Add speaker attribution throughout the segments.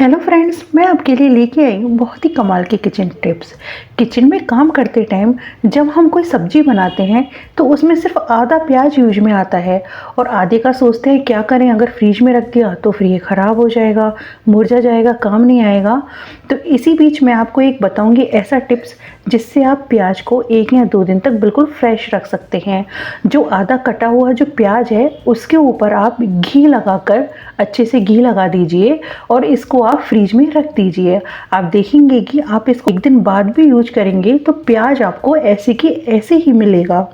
Speaker 1: Hello friends, मैं आपके लिए लेके आई हूँ बहुत ही कमाल की किचन टिप्स। किचन में काम करते टाइम जब हम कोई सब्जी बनाते हैं तो उसमें सिर्फ आधा प्याज यूज में आता है और आधे का सोचते हैं क्या करें, अगर फ्रिज में रख दिया तो फिर ये ख़राब हो जाएगा, मुरझा जाएगा, काम नहीं आएगा। तो इसी बीच मैं आपको एक बताऊँगी ऐसा टिप्स जिससे आप प्याज को 1 या 2 दिन तक बिल्कुल फ्रेश रख सकते हैं। जो आधा कटा हुआ जो प्याज है उसके ऊपर आप घी लगाकर अच्छे से घी लगा दीजिए और इसको आप फ्रिज में रख दीजिए। आप देखेंगे कि आप इसको 1 दिन बाद भी यूज करेंगे तो प्याज आपको ऐसे की ऐसे ही मिलेगा।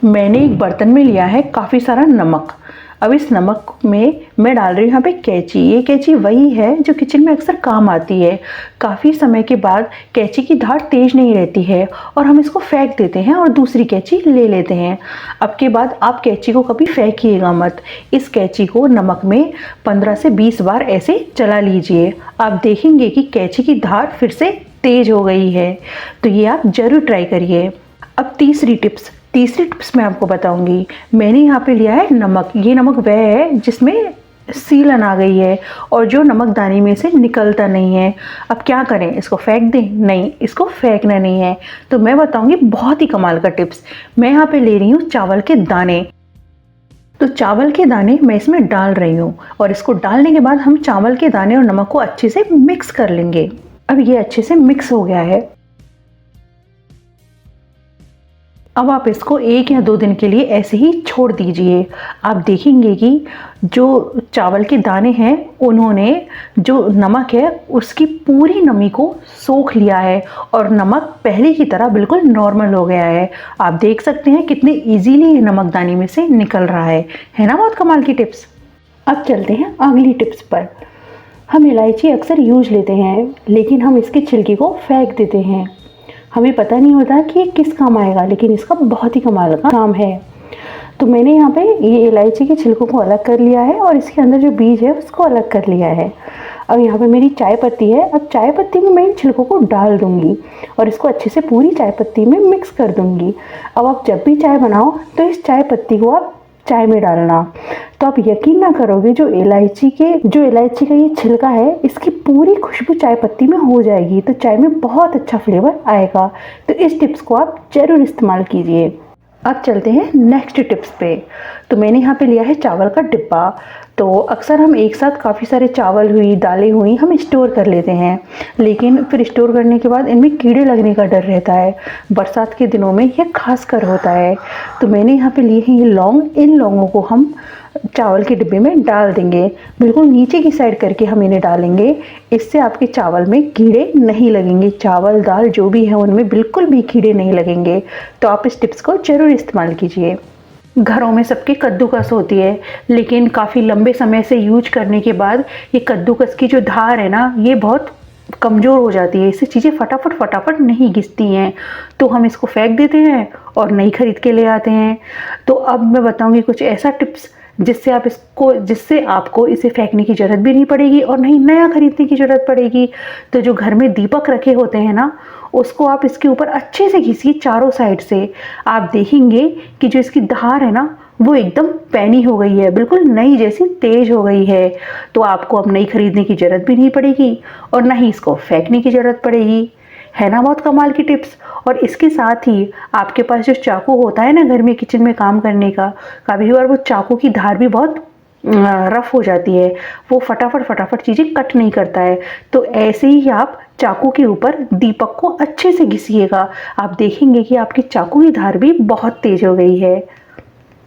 Speaker 1: मैंने एक बर्तन में लिया है काफ़ी सारा नमक। अब इस नमक में मैं डाल रही हूँ यहाँ पे कैंची। ये कैंची वही है जो किचन में अक्सर काम आती है। काफ़ी समय के बाद कैंची की धार तेज नहीं रहती है और हम इसको फेंक देते हैं और दूसरी कैंची ले लेते हैं। अब के बाद आप कैंची को कभी फेंकिएगा मत। इस कैंची को नमक में 15 से 20 बार ऐसे चला लीजिए। आप देखेंगे कि कैंची की धार फिर से तेज हो गई है। तो ये आप ज़रूर ट्राई करिए। अब तीसरी टिप्स मैं आपको बताऊंगी। मैंने यहाँ पे लिया है नमक। ये नमक वह है जिसमें सीलन आ गई है और जो नमक दाने में से निकलता नहीं है। अब क्या करें, इसको फेंक दें? नहीं, इसको फेंकना नहीं है। तो मैं बताऊंगी बहुत ही कमाल का टिप्स। मैं यहाँ पे ले रही हूँ चावल के दाने। तो चावल के दाने मैं इसमें डाल रही हूँ और इसको डालने के बाद हम चावल के दाने और नमक को अच्छे से मिक्स कर लेंगे। अब ये अच्छे से मिक्स हो गया है। अब आप इसको 1 या 2 दिन के लिए ऐसे ही छोड़ दीजिए। आप देखेंगे कि जो चावल के दाने हैं उन्होंने जो नमक है उसकी पूरी नमी को सोख लिया है और नमक पहले की तरह बिल्कुल नॉर्मल हो गया है। आप देख सकते हैं कितने इजीली ये नमक दाने में से निकल रहा है ना? बहुत कमाल की टिप्स। अब चलते हैं अगली टिप्स पर। हम इलायची अक्सर यूज लेते हैं लेकिन हम इसके छिलके को फेंक देते हैं। हमें पता नहीं होता कि ये किस काम आएगा, लेकिन इसका बहुत ही कमाल का काम है। तो मैंने यहाँ पे ये इलायची के छिलकों को अलग कर लिया है और इसके अंदर जो बीज है उसको अलग कर लिया है। अब यहाँ पे मेरी चाय पत्ती है। अब चाय पत्ती में मैं इन छिलकों को डाल दूँगी और इसको अच्छे से पूरी चाय पत्ती में मिक्स कर दूँगी। अब आप जब भी चाय बनाओ तो इस चाय पत्ती को आप चाय में डालना। तो आप यकीन ना करोगे, जो इलायची का ये छिलका है इसकी पूरी खुशबू चाय पत्ती में हो जाएगी। तो चाय में बहुत अच्छा फ्लेवर आएगा। तो इस टिप्स को आप ज़रूर इस्तेमाल कीजिए। अब चलते हैं नेक्स्ट टिप्स पे। तो मैंने यहाँ पे लिया है चावल का डिब्बा। तो अक्सर हम एक साथ काफ़ी सारे चावल हुई, दालें हुई हम स्टोर कर लेते हैं, लेकिन फिर स्टोर करने के बाद इनमें कीड़े लगने का डर रहता है। बरसात के दिनों में यह खास कर होता है। तो मैंने यहाँ पे लिए हैं ये लौंग। इन लौंगों को हम चावल के डिब्बे में डाल देंगे। बिल्कुल नीचे की साइड करके हम इन्हें डालेंगे। इससे आपके चावल में कीड़े नहीं लगेंगे। चावल दाल जो भी है उनमें बिल्कुल भी कीड़े नहीं लगेंगे। तो आप इस टिप्स को ज़रूर इस्तेमाल कीजिए। घरों में सबके कद्दूकस होती है, लेकिन काफ़ी लंबे समय से यूज करने के बाद ये कद्दूकस की जो धार है ना, ये बहुत कमज़ोर हो जाती है। इससे चीज़ें फटाफट नहीं घिसती हैं। तो हम इसको फेंक देते हैं और नई खरीद के ले आते हैं। तो अब मैं बताऊंगी कुछ ऐसा टिप्स जिससे आपको इसे फेंकने की ज़रूरत भी नहीं पड़ेगी और नहीं नया खरीदने की ज़रूरत पड़ेगी। तो जो घर में दीपक रखे होते हैं ना, उसको आप इसके ऊपर अच्छे से घिसिए चारों साइड से। आप देखेंगे कि जो इसकी धार है ना वो एकदम पैनी हो गई है, बिल्कुल नई जैसी तेज हो गई है। तो आपको अब नई खरीदने की ज़रूरत भी नहीं पड़ेगी और ना ही इसको फेंकने की ज़रूरत पड़ेगी। है ना बहुत कमाल की टिप्स। और इसके साथ ही आपके पास जो चाकू होता है ना घर में किचन में काम करने का, कभी बार वो चाकू की धार भी बहुत रफ हो जाती है, वो फटाफट चीज़ें कट नहीं करता है। तो ऐसे ही आप चाकू के ऊपर दीपक को अच्छे से घिसिएगा। आप देखेंगे कि आपकी चाकू की धार भी बहुत तेज हो गई है।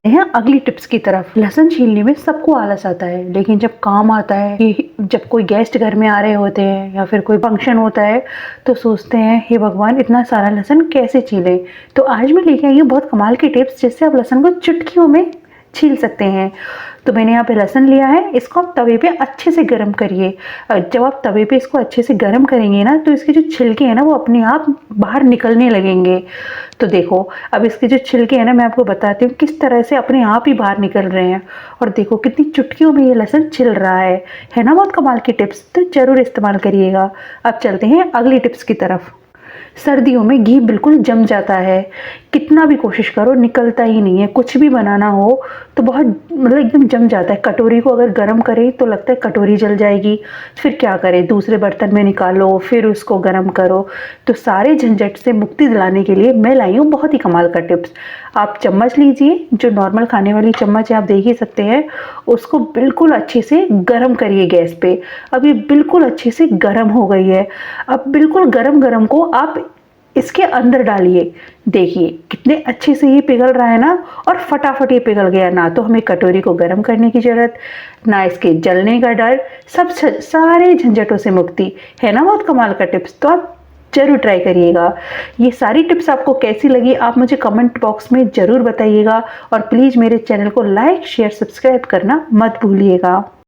Speaker 1: यहाँ अगली टिप्स की तरफ। लहसुन छीलने में सबको आलस आता है, लेकिन जब काम आता है कि जब कोई गेस्ट घर में आ रहे होते हैं या फिर कोई फंक्शन होता है तो सोचते हैं हे भगवान इतना सारा लहसुन कैसे छीलें। तो आज मैं लेके आई हूँ बहुत कमाल की टिप्स जिससे आप लहसुन को चुटकियों में छील सकते हैं। तो मैंने यहाँ पे लहसुन लिया है, इसको आप तवे पे अच्छे से गर्म करिए। जब आप तवे पे इसको अच्छे से गर्म करेंगे ना तो इसके जो छिलके हैं ना वो अपने आप बाहर निकलने लगेंगे। तो देखो अब इसके जो छिलके हैं ना, मैं आपको बताती हूँ किस तरह से अपने आप ही बाहर निकल रहे हैं। और देखो कितनी चुटकियों में ये लहसुन छिल रहा है ना? बहुत कमाल की टिप्स। तो ज़रूर इस्तेमाल करिएगा। अब चलते हैं अगली टिप्स की तरफ। सर्दियों में घी बिल्कुल जम जाता है, कितना भी कोशिश करो निकलता ही नहीं है। कुछ भी बनाना हो तो बहुत मतलब एकदम जम जाता है। कटोरी को अगर गर्म करें तो लगता है कटोरी जल जाएगी, फिर क्या करें, दूसरे बर्तन में निकालो फिर उसको गर्म करो। तो सारे झंझट से मुक्ति दिलाने के लिए मैं लाई हूँ बहुत ही कमाल का टिप्स। आप चम्मच लीजिए, जो नॉर्मल खाने वाली चम्मच है आप देख ही सकते हैं, उसको बिल्कुल अच्छे से गर्म करिए गैस पे। अब ये बिल्कुल अच्छे से गर्म हो गई है। अब बिल्कुल गरम गरम को आप इसके अंदर डालिए। देखिए कितने अच्छे से ये पिघल रहा है ना, और फटाफट ये पिघल गया। ना तो हमें कटोरी को गर्म करने की जरूरत, ना इसके जलने का डर, सब सारे झंझटों से मुक्ति। है ना बहुत कमाल का टिप्स? तो आप जरूर ट्राई करिएगा। ये सारी टिप्स आपको कैसी लगी आप मुझे कमेंट बॉक्स में जरूर बताइएगा, और प्लीज़ मेरे चैनल को लाइक शेयर सब्सक्राइब करना मत भूलिएगा।